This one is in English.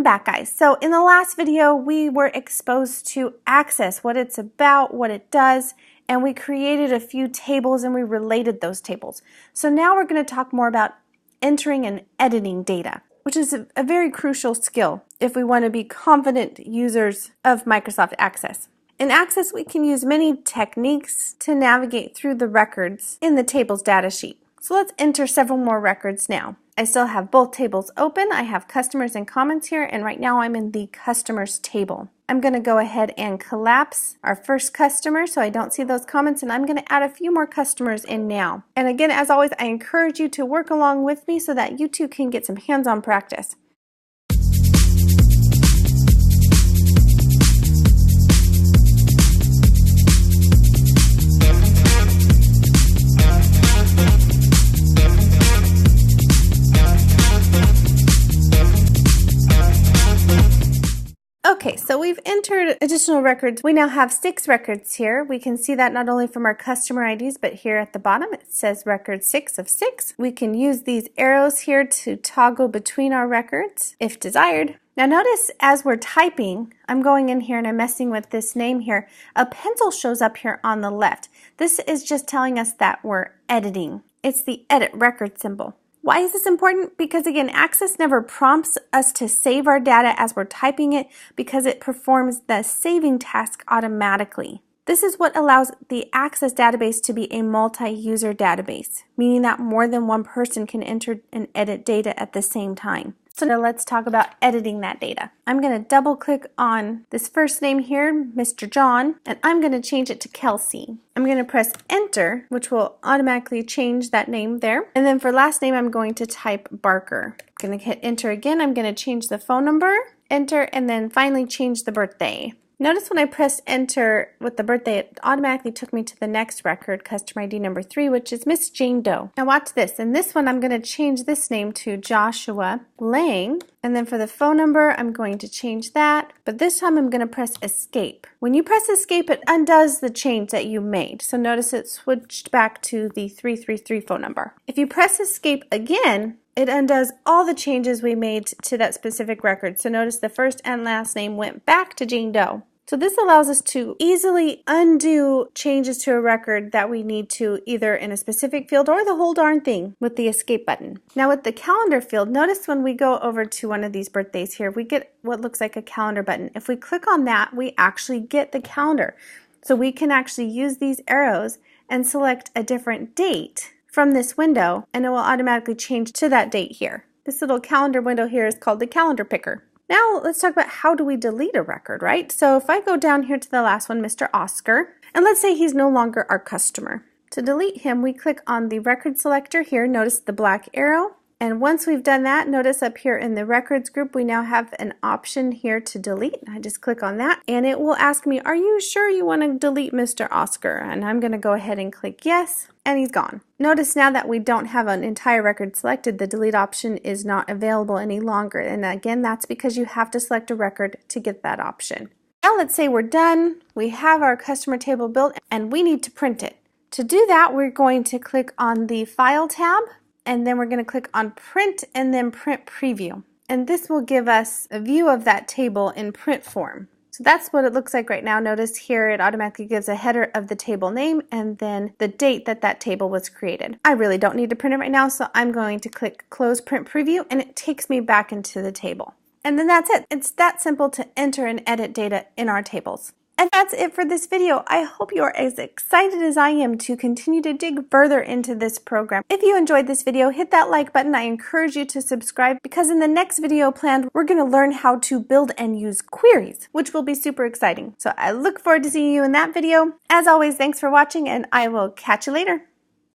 back, guys. So in the last video, we were exposed to Access, what it's about, what it does, and we created a few tables and we related those tables. So now we're going to talk more about entering and editing data, which is a very crucial skill if we want to be confident users of Microsoft Access. In Access, we can use many techniques to navigate through the records in the tables data sheet. So let's enter several more records now. I still have both tables open. I have customers and comments here, and right now I'm in the customers table. I'm going to go ahead and collapse our first customer so I don't see those comments, and I'm going to add a few more customers in now. And again, as always, I encourage you to work along with me so that you too can get some hands-on practice. Okay, so we've entered additional records. We now have 6 records here. We can see that not only from our customer IDs, but here at the bottom it says record 6 of 6. We can use these arrows here to toggle between our records if desired. Now notice as we're typing, I'm going in here and I'm messing with this name here. A pencil shows up here on the left. This is just telling us that we're editing. It's the edit record symbol. Why is this important? Because again, Access never prompts us to save our data as we're typing it because it performs the saving task automatically. This is what allows the Access database to be a multi-user database, meaning that more than one person can enter and edit data at the same time. So now let's talk about editing that data. I'm going to double click on this first name here, Mr. John, and I'm going to change it to Kelsey. I'm going to press enter, which will automatically change that name there. And then for last name, I'm going to type Barker. I'm going to hit enter again. I'm going to change the phone number, enter, and then finally change the birthday. Notice when I pressed enter with the birthday, it automatically took me to the next record, customer ID number 3, which is Miss Jane Doe. Now watch this. In this one, I'm going to change this name to Joshua Lang. And then for the phone number, I'm going to change that. But this time, I'm going to press escape. When you press escape, it undoes the change that you made. So notice it switched back to the 333 phone number. If you press escape again, it undoes all the changes we made to that specific record. So notice the first and last name went back to Jane Doe. So this allows us to easily undo changes to a record that we need to either in a specific field or the whole darn thing with the escape button. Now with the calendar field, notice when we go over to one of these birthdays here, we get what looks like a calendar button. If we click on that, we actually get the calendar. So we can actually use these arrows and select a different date from this window, and it will automatically change to that date here. This little calendar window here is called the calendar picker. Now let's talk about how do we delete a record, right? So if I go down here to the last one, Mr. Oscar, and let's say he's no longer our customer. To delete him, we click on the record selector here. Notice the black arrow. And once we've done that, notice up here in the records group, we now have an option here to delete. I just click on that and it will ask me, are you sure you want to delete Mr. Oscar? And I'm going to go ahead and click yes, and he's gone. Notice now that we don't have an entire record selected, the delete option is not available any longer. And again, that's because you have to select a record to get that option. Now let's say we're done. We have our customer table built and we need to print it. To do that, we're going to click on the File tab. And then we're going to click on Print and then Print Preview. And this will give us a view of that table in print form. So that's what it looks like right now. Notice here it automatically gives a header of the table name and then the date that that table was created. I really don't need to print it right now, so I'm going to click Close Print Preview and it takes me back into the table. And then that's it. It's that simple to enter and edit data in our tables. And that's it for this video. I hope you are as excited as I am to continue to dig further into this program. If you enjoyed this video, hit that like button. I encourage you to subscribe because in the next video planned, we're going to learn how to build and use queries, which will be super exciting. So I look forward to seeing you in that video. As always, thanks for watching and I will catch you later.